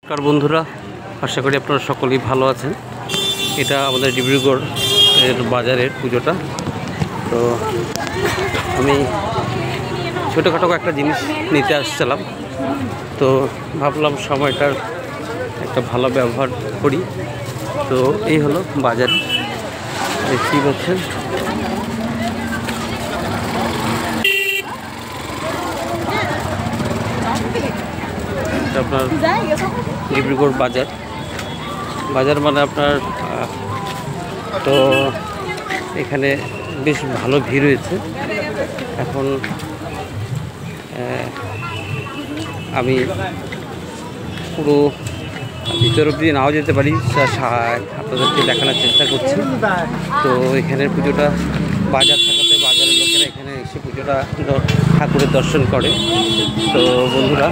নমস্কার বন্ধুরা, আশা করি আপনারা সকলেই ভালো আছেন। এটা আমাদের ডিব্রুগড় এর বাজারের পুজোটা। তো আমি ছোটোখাটো একটা জিনিস নিতে আসছিলাম, তো ভাবলাম সময়টার একটা ভালো ব্যবহার করি। তো এই হলো বাজার, দেখতেই পাচ্ছেন। আপনার ডিব্রুগড় বাজার মানে আপনার তো এখানে বেশ ভালো ভিড় হয়েছে। এখন আমি পুরো ভিতর অবধি নাও যেতে পারি, আপনাদেরকে দেখানোর চেষ্টা করছি। তো এখানের পুজোটা বাজার থাকাতে বাজারের লোকেরা এখানে এসে পুজোটা ঠাকুরের দর্শন করে। তো বন্ধুরা,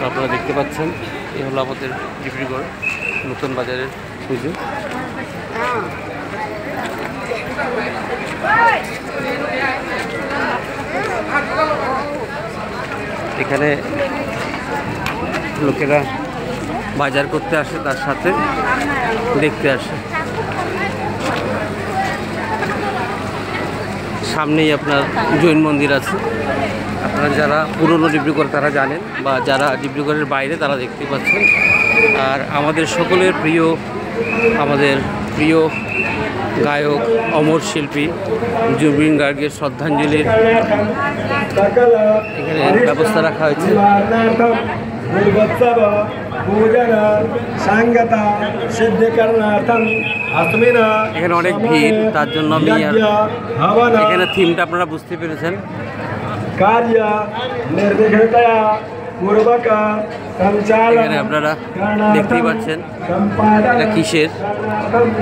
আপনারা দেখতে পাচ্ছেন এই হলো আমাদের ডিব্রুগড় নতুন বাজারের পুজো। এখানে লোকেরা বাজার করতে আসে, তার সাথে দেখতে আসে। সামনেই আপনার জৈন মন্দির আছে। আপনারা যারা পুরনো ডিব্রুগড় তারা জানেন, বা যারা ডিব্রুগড়ের বাইরে তারা দেখতে পাচ্ছেন। আর আমাদের সকলের আমাদের প্রিয় গায়ক, অমর শিল্পী জুবিন গার্গের শ্রদ্ধাঞ্জলির এখানে ব্যবস্থা রাখা হয়েছে। এখানে অনেক ভিড়, তার জন্য আমি এখানে থিমটা আপনারা বুঝতে পেরেছেন। এখানে আপনারা দেখতেই পাচ্ছেন এটা কিসের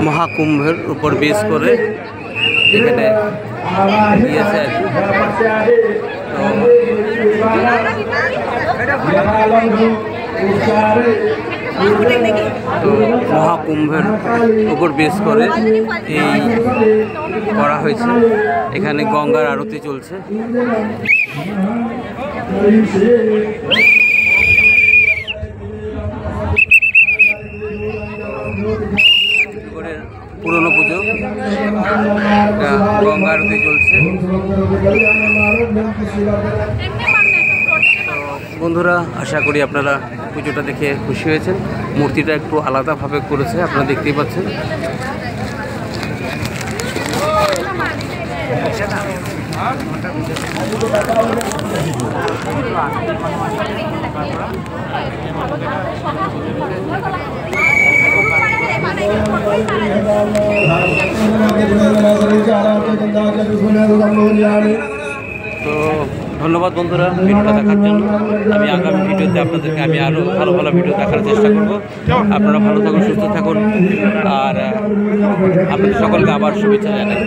মহাকুম্ভের উপর বেস করে এখানে দিয়েছে আর কি। তো মহাকুম্ভের উপর বেস করে এই করা হয়েছে। এখানে গঙ্গার আরতি চলছে। পুরনো পুজো, গঙ্গা আরতি চলছে। বন্ধুরা, আশা করি আপনারা পুজোটা দেখে খুশি হয়েছেন। মূর্তিটা একটু আলাদাভাবে করেছে, আপনারা দেখতেই পাচ্ছেন। তো ধন্যবাদ বন্ধুরা ভিডিওটা দেখার জন্য। আমি আগামী ভিডিওতে আপনাদেরকে আরও ভালো ভালো ভিডিও দেখার চেষ্টা করব। আপনারা ভালো থাকুন, সুস্থ থাকুন, আর আপনাদের সকলকে আবার শুভেচ্ছা জানাই।